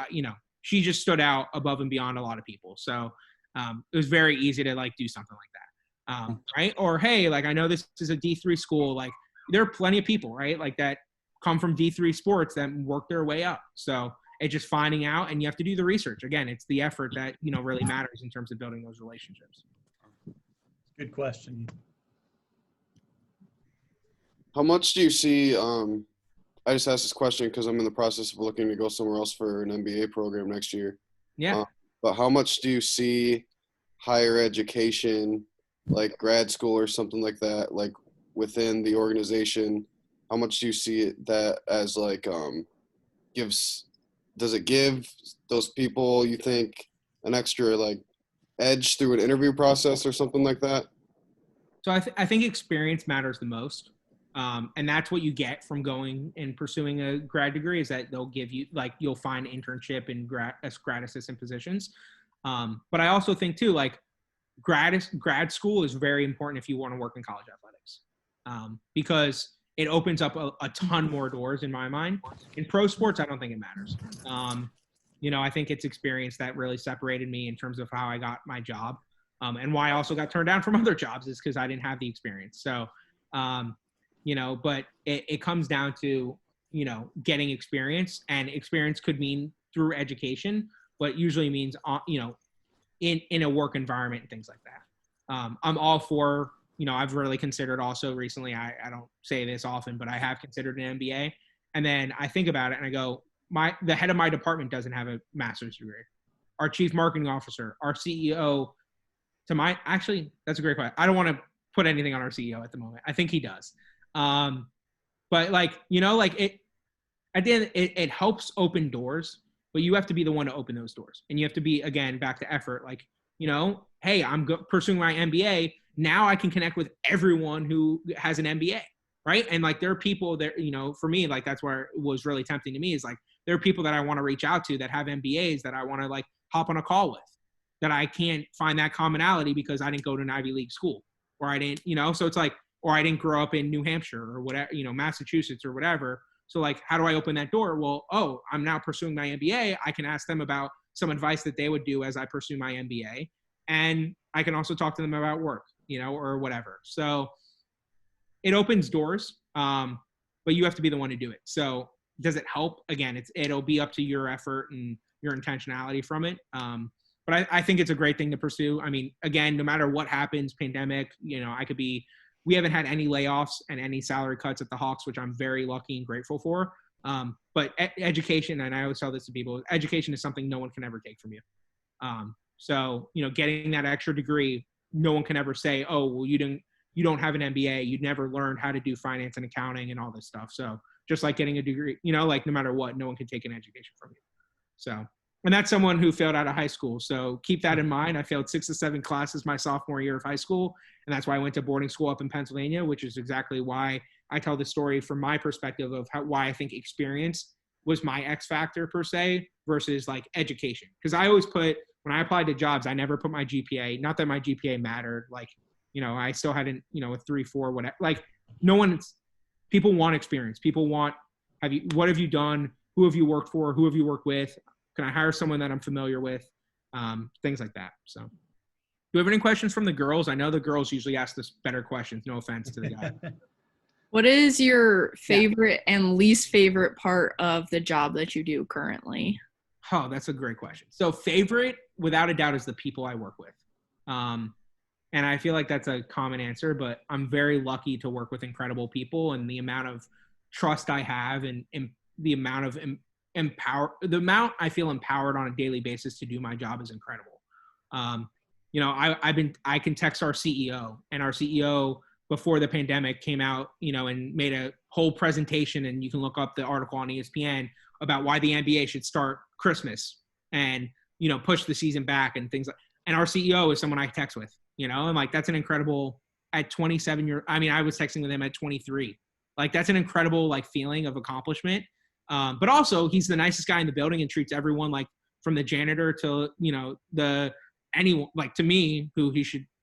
she just stood out above and beyond a lot of people. So it was very easy to like do something like that, right? Or, hey, like, I know this is a D3 school. Like, there are plenty of people, right, like that come from D3 sports that work their way up. So it's just finding out, and you have to do the research. Again, it's the effort that, really matters in terms of building those relationships. Good question. How much do you see, I just asked this question because I'm in the process of looking to go somewhere else for an MBA program next year. Yeah. But how much do you see higher education, like grad school or something like that, like within the organization? How much do you see it that as like does it give those people, you think, an extra like edge through an interview process or something like that? So I think experience matters the most. And that's what you get from going and pursuing a grad degree, is that they'll give you, like, you'll find internship and grad assistant positions. But I also think too, like, grad school is very important if you want to work in college athletics, because it opens up a ton more doors in my mind. In pro sports, I don't think it matters. I think it's experience that really separated me in terms of how I got my job, and why I also got turned down from other jobs is because I didn't have the experience. So, but it comes down to, getting experience, and experience could mean through education, but usually means, in a work environment and things like that. I'm all for, I've really considered also recently, I don't say this often, but I have considered an MBA. And then I think about it and I go, the head of my department doesn't have a master's degree. Our chief marketing officer, our CEO, actually, that's a great question. I don't want to put anything on our CEO at the moment. I think he does. But like, it, at the end, it helps open doors, but you have to be the one to open those doors. And you have to be, again, back to effort. Like, hey, I'm pursuing my MBA. Now I can connect with everyone who has an MBA, right? And like, there are people there, for me, like, that's where it was really tempting to me, is like, there are people that I want to reach out to that have MBAs that I want to like hop on a call with, that I can't find that commonality because I didn't go to an Ivy League school, or I didn't, so it's like, or I didn't grow up in New Hampshire or whatever, Massachusetts or whatever. So like, how do I open that door? Well, I'm now pursuing my MBA. I can ask them about some advice that they would do as I pursue my MBA. And I can also talk to them about work. or whatever. So it opens doors, but you have to be the one to do it. So does it help? Again, it'll be up to your effort and your intentionality from it. But I think it's a great thing to pursue. I mean, again, no matter what happens, pandemic, we haven't had any layoffs and any salary cuts at the Hawks, which I'm very lucky and grateful for. But education, and I always tell this to people, education is something no one can ever take from you. So, getting that extra degree, no one can ever say, oh, well, you don't have an MBA. You never learned how to do finance and accounting and all this stuff. So just like getting a degree, like no matter what, no one can take an education from you. So, and that's someone who failed out of high school. So keep that in mind. I failed 6 to 7 classes my sophomore year of high school. And that's why I went to boarding school up in Pennsylvania, which is exactly why I tell the story from my perspective of why I think experience was my X factor per se versus like education. Because I always when I applied to jobs, I never put my GPA, not that my GPA mattered. Like, I still had a 3.4, whatever. Like people want experience. People want, what have you done? Who have you worked for? Who have you worked with? Can I hire someone that I'm familiar with? Things like that. So do we have any questions from the girls? I know the girls usually ask this better questions. No offense to the guy. What is your favorite and least favorite part of the job that you do currently? Oh, that's a great question. So favorite, without a doubt, is the people I work with. And I feel like that's a common answer, but I'm very lucky to work with incredible people, and the amount of trust I have and the amount of the amount I feel empowered on a daily basis to do my job is incredible. I can text our CEO, and our CEO before the pandemic came out, and made a whole presentation, and you can look up the article on ESPN about why the NBA should start Christmas and, push the season back and things like, and our CEO is someone I text with, and like, that's an incredible at 27 years. I mean, I was texting with him at 23. Like, that's an incredible like feeling of accomplishment. But also he's the nicest guy in the building and treats everyone, like from the janitor to, anyone, like to me, who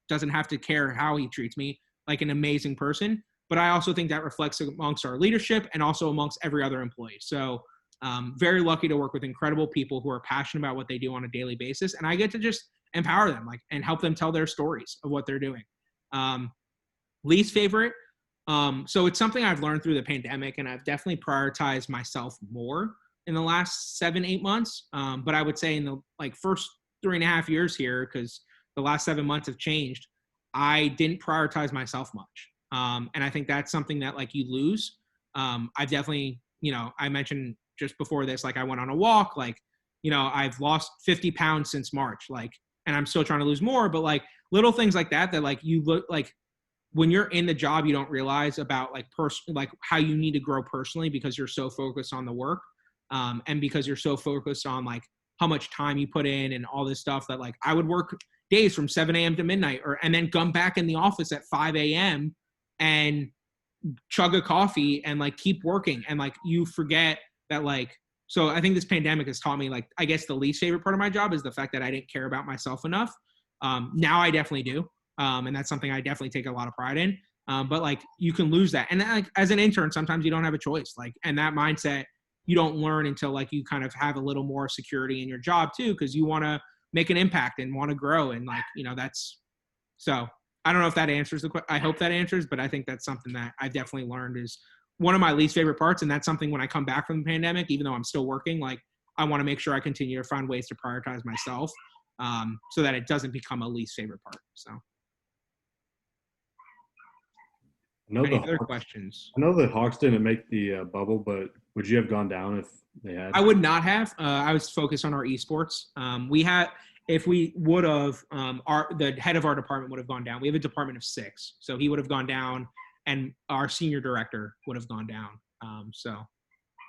doesn't have to care how he treats me, like an amazing person. But I also think that reflects amongst our leadership and also amongst every other employee. So very lucky to work with incredible people who are passionate about what they do on a daily basis. And I get to just empower them, like, and help them tell their stories of what they're doing. Least favorite. So it's something I've learned through the pandemic, and I've definitely prioritized myself more in the last 7-8 months. But I would say in the first 3.5 years here, because the last 7 months have changed, I didn't prioritize myself much. And I think that's something that like you lose. I've definitely, I mentioned just before this, like I went on a walk, I've lost 50 pounds since March, and I'm still trying to lose more, but like little things like that like you look like, when you're in the job, you don't realize about like how you need to grow personally because you're so focused on the work. And because you're so focused on like how much time you put in and all this stuff, that like I would work days from 7 a.m. to midnight and then come back in the office at 5 a.m. and chug a coffee and like keep working. And like, you forget that so I think this pandemic has taught me, like, I guess the least favorite part of my job is the fact that I didn't care about myself enough. Now I definitely do. And that's something I definitely take a lot of pride in. But like, you can lose that. And like, as an intern, sometimes you don't have a choice. Like, and that mindset, you don't learn until like you kind of have a little more security in your job too, because you want to make an impact and want to grow. And like, that's, so I don't know if that answers the question. I hope that answers, but I think that's something that I definitely learned is one of my least favorite parts. And that's something when I come back from the pandemic, even though I'm still working, like I want to make sure I continue to find ways to prioritize myself so that it doesn't become a least favorite part. So. Any other questions? I know the Hawks didn't make the bubble, but would you have gone down if they had? I would not have. I was focused on our esports. If we would have, the head of our department would have gone down. We have a department of 6, so he would have gone down, and our senior director would have gone down. So,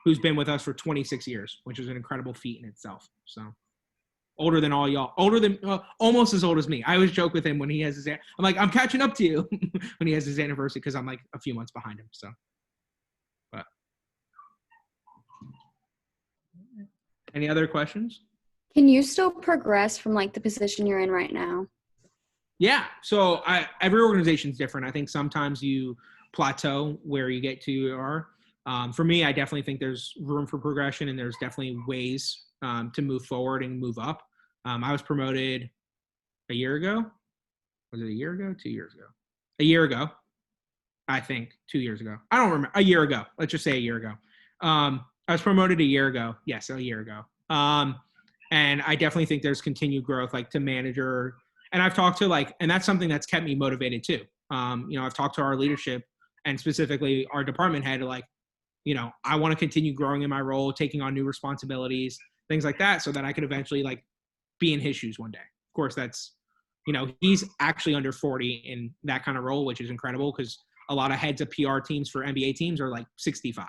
who's been with us for 26 years, which is an incredible feat in itself. So. Older than all y'all, almost as old as me. I always joke with him when he has I'm like, I'm catching up to you when he has his anniversary, because I'm like a few months behind him. So, but any other questions? Can you still progress from like the position you're in right now? Yeah. So every organization is different. I think sometimes you plateau where you get to for me, I definitely think there's room for progression, and there's definitely ways to move forward and move up. I was promoted a year ago. Was it a year ago? 2 years ago? A year ago, I think. 2 years ago. I don't remember. A year ago. Let's just say a year ago. I was promoted a year ago. Yes, a year ago. And I definitely think there's continued growth, like to manager. And I've talked to and that's something that's kept me motivated too. I've talked to our leadership and specifically our department head, I want to continue growing in my role, taking on new responsibilities, things like that, so that I could eventually be in his shoes one day. Of course, that's, he's actually under 40 in that kind of role, which is incredible because a lot of heads of PR teams for NBA teams are 65,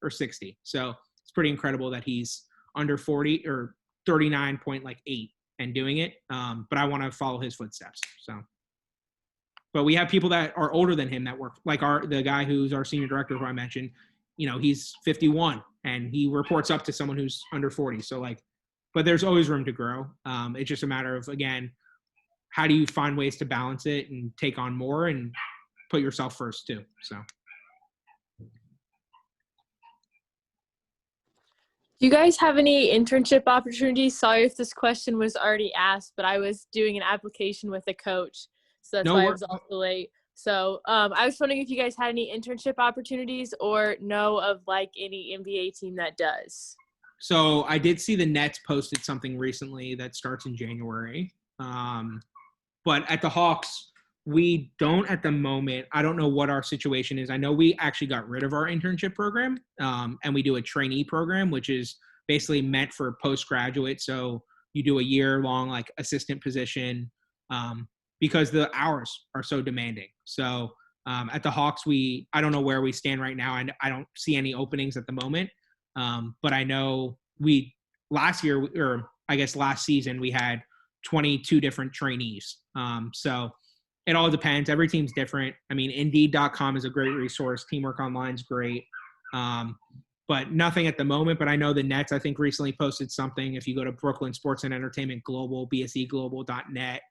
or 60. So it's pretty incredible that he's under 40 or 39.8 and doing it. But I want to follow his footsteps. But we have people that are older than him that work, the guy who's our senior director, who I mentioned, he's 51 and he reports up to someone who's under 40. So but there's always room to grow. It's just a matter of, again, how do you find ways to balance it and take on more and put yourself first too. So. Do you guys have any internship opportunities? Sorry if this question was already asked, but I was doing an application with a coach, so that's why I was also late. So I was wondering if you guys had any internship opportunities or know of any NBA team that does. So I did see the Nets posted something recently that starts in January. But at the Hawks, we don't at the moment. I don't know what our situation is. I know we actually got rid of our internship program, and we do a trainee program, which is basically meant for postgraduate. So you do a year-long assistant position because the hours are so demanding. So at the Hawks, I don't know where we stand right now, and I don't see any openings at the moment. But I know last season, we had 22 different trainees. So it all depends. Every team's different. I mean, Indeed.com is a great resource. Teamwork Online's great. But nothing at the moment. But I know the Nets, I think, recently posted something. If you go to Brooklyn Sports and Entertainment Global, bseglobal.net,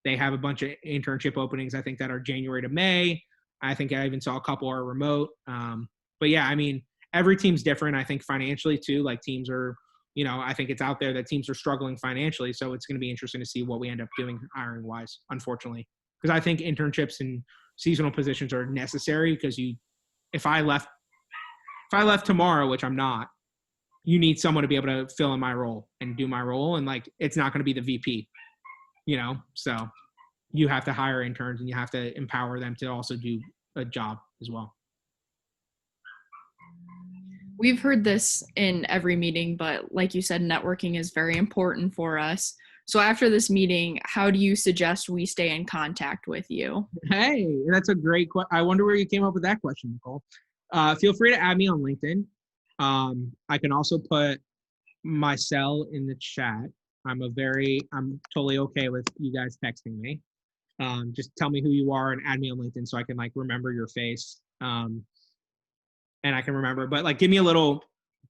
they have a bunch of internship openings, I think, that are January to May. I think I even saw a couple are remote. But yeah, I mean, every team's different. I think financially too, teams are, I think it's out there that teams are struggling financially. So it's going to be interesting to see what we end up doing hiring wise, unfortunately. Because I think internships and seasonal positions are necessary because if I left tomorrow, which I'm not, you need someone to be able to fill in my role and do my role. And it's not going to be the VP, so you have to hire interns and you have to empower them to also do a job as well. We've heard this in every meeting, but like you said, networking is very important for us. So after this meeting, how do you suggest we stay in contact with you? Hey, that's a great question. I wonder where you came up with that question, Nicole. Feel free to add me on LinkedIn. I can also put my cell in the chat. I'm totally okay with you guys texting me. Just tell me who you are and add me on LinkedIn so I can remember your face. And I can remember, but give me a little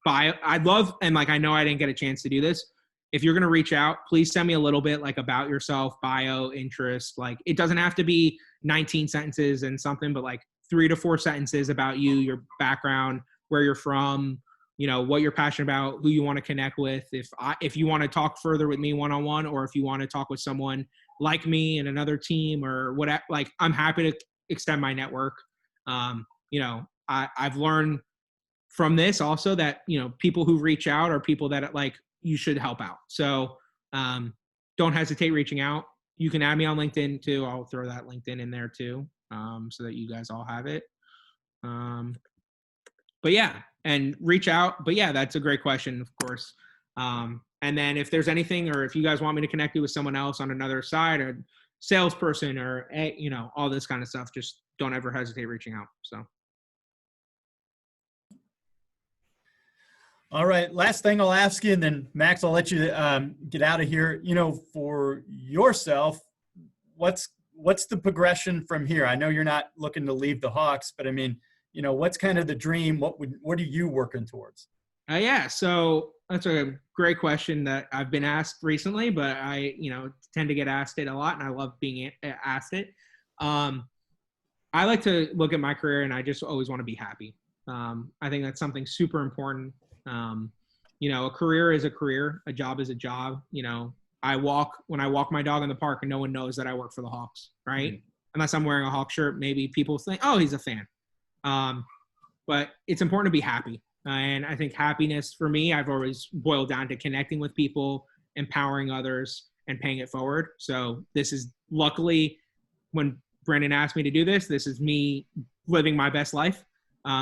bio. I'd love, and I know I didn't get a chance to do this. If you're going to reach out, please send me a little bit about yourself, bio, interest. It doesn't have to be 19 sentences and something, but 3 to 4 sentences about you, your background, where you're from, what you're passionate about, who you want to connect with. If you want to talk further with me one-on-one, or if you want to talk with someone like me and another team or whatever, I'm happy to extend my network. I've learned from this also that, people who reach out are people that you should help out. So don't hesitate reaching out. You can add me on LinkedIn too. I'll throw that LinkedIn in there too, so that you guys all have it. But yeah, and reach out. But yeah, that's a great question, of course. And then if there's anything, or if you guys want me to connect you with someone else on another side, or salesperson, or all this kind of stuff, just don't ever hesitate reaching out. So. All right, last thing I'll ask you, and then Max, I'll let you get out of here. For yourself, what's the progression from here? I know you're not looking to leave the Hawks, but I mean, what's kind of the dream? What are you working towards? Yeah, so that's a great question that I've been asked recently, but I tend to get asked it a lot, and I love being asked it. I like to look at my career, and I just always want to be happy. I think that's something super important. A career is a career, a job is a job. when I walk my dog in the park and no one knows that I work for the Hawks, right? Mm-hmm. Unless I'm wearing a Hawk shirt, maybe people think, oh, he's a fan. But it's important to be happy. And I think happiness for me, I've always boiled down to connecting with people, empowering others, and paying it forward. So this is luckily when Brandon asked me to do this is me living my best life.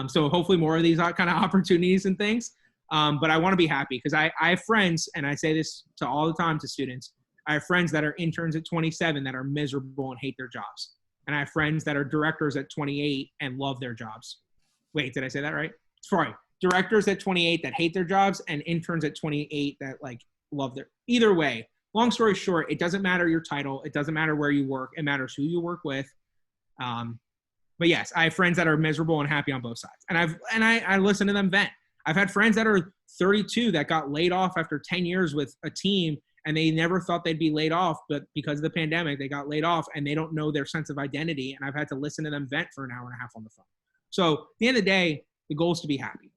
So hopefully more of these kind of opportunities and things. But I want to be happy because I have friends, and I say this to all the time to students. I have friends that are interns at 27 that are miserable and hate their jobs. And I have friends that are directors at 28 and love their jobs. Wait, did I say that right? Sorry. Directors at 28 that hate their jobs and interns at 28 that like love their, either way. Long story short, it doesn't matter your title. It doesn't matter where you work. It matters who you work with. But yes, I have friends that are miserable and happy on both sides. And I listen to them vent. I've had friends that are 32 that got laid off after 10 years with a team and they never thought they'd be laid off, but because of the pandemic, they got laid off and they don't know their sense of identity. And I've had to listen to them vent for an hour and a half on the phone. So at the end of the day, the goal is to be happy.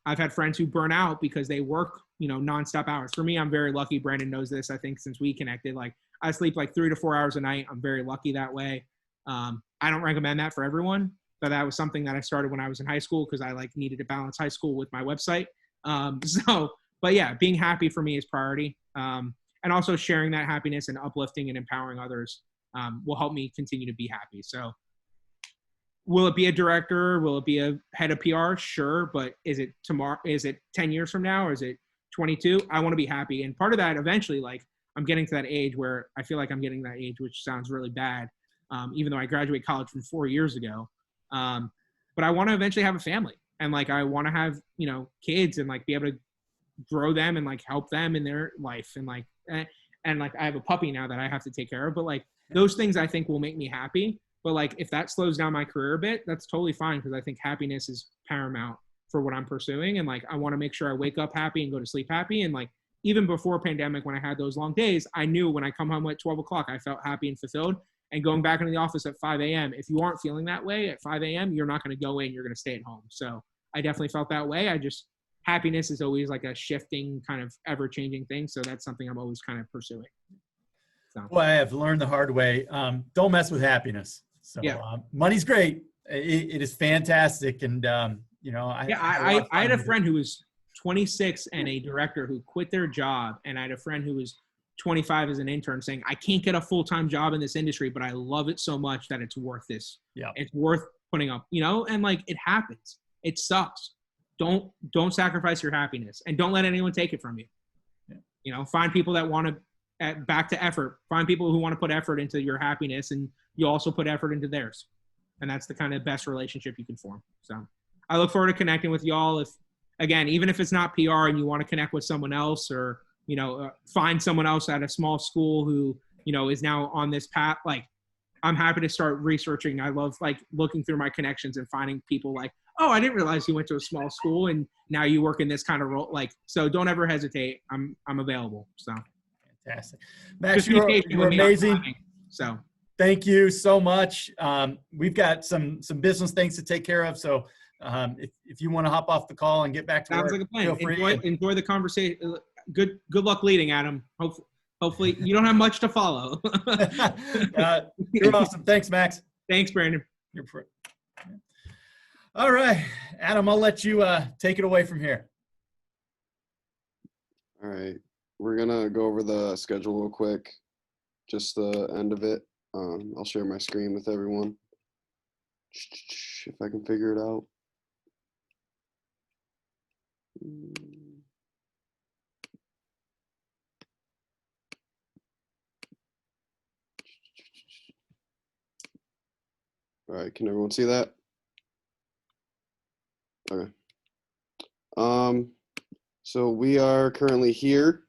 I've had friends who burn out because they work, nonstop hours. For me, I'm very lucky. Brandon knows this, I think, since we connected. Like I sleep like 3 to 4 hours a night. I'm very lucky that way. I don't recommend that for everyone, but that was something that I started when I was in high school because I needed to balance high school with my website. But yeah, being happy for me is priority. And also sharing that happiness and uplifting and empowering others will help me continue to be happy. So will it be a director? Will it be a head of PR? Sure. But is it tomorrow? Is it 10 years from now? Or is it 22? I want to be happy. And part of that eventually, I'm getting to that age where I feel like I'm getting that age, which sounds really bad. Even though I graduated college from 4 years ago. But I want to eventually have a family and I want to have, kids and be able to grow them and help them in their life. And I have a puppy now that I have to take care of, but those things I think will make me happy. But if that slows down my career a bit, that's totally fine. Cause I think happiness is paramount for what I'm pursuing. And I want to make sure I wake up happy and go to sleep happy. And even before pandemic, when I had those long days, I knew when I come home at 12 o'clock, I felt happy and fulfilled. And going back into the office at 5 a.m., if you aren't feeling that way at 5 a.m., you're not going to go in. You're going to stay at home. So I definitely felt that way. Happiness is always a shifting kind of ever-changing thing. So that's something I'm always kind of pursuing. So. Well, I have learned the hard way. Don't mess with happiness. So yeah. Money's great. It is fantastic. And, I had a friend who was 26 and a director who quit their job. And I had a friend who was 25 as an intern saying, I can't get a full-time job in this industry, but I love it so much that it's worth this. Yeah. It's worth putting up, and it happens. It sucks. Don't sacrifice your happiness and don't let anyone take it from you. Yeah. Find people that want to back to effort, find people who want to put effort into your happiness and you also put effort into theirs. And that's the kind of best relationship you can form. So I look forward to connecting with y'all. Even if it's not PR and you want to connect with someone else or, find someone else at a small school who, is now on this path. I'm happy to start researching. I love looking through my connections and finding people oh, I didn't realize you went to a small school and now you work in this kind of role. So don't ever hesitate. I'm available. So fantastic. Max, you're amazing. So thank you so much. We've got some business things to take care of. So if you want to hop off the call and get back to work, sounds like a plan. Enjoy the conversation. Good luck leading, Adam. Hopefully you don't have much to follow. You're awesome. Thanks, Max. Thanks, Brandon. All right, Adam, I'll let you take it away from here. All right. We're going to go over the schedule real quick, just the end of it. I'll share my screen with everyone if I can figure it out. All right, can everyone see that? Okay. So we are currently here.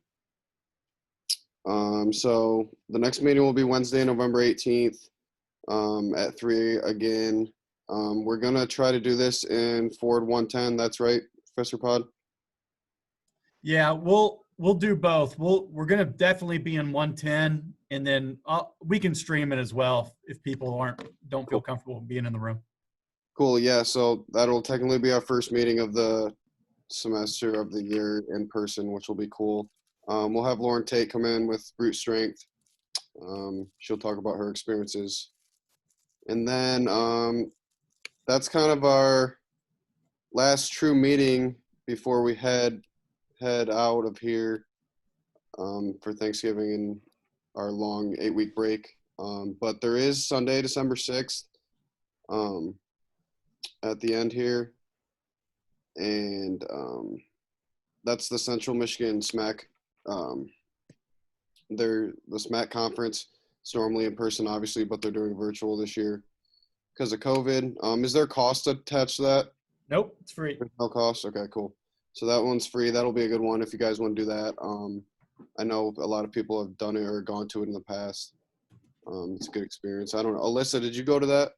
So the next meeting will be Wednesday, November 18th, at 3 again. We're gonna try to do this in Ford 110. That's right, Professor Pod? Yeah, we'll do both. We're gonna definitely be in 110, and then we can stream it as well if people don't feel comfortable being in the room. Cool. Yeah. So that'll technically be our first meeting of the semester of the year in person, which will be cool. We'll have Lauren Tate come in with brute strength. She'll talk about her experiences. And then that's kind of our last true meeting before we head out of here for Thanksgiving and our long 8-week break. But there is Sunday, December 6th at the end here. And that's the Central Michigan SMAC. They're the SMAC conference. It's normally in person, obviously, but they're doing virtual this year because of COVID. Is there cost attached to that? Nope, it's free. No cost? Okay, cool. So that one's free. That'll be a good one if you guys want to do that. I know a lot of people have done it or gone to it in the past. It's a good experience. I don't know. Alyssa, did you go to that?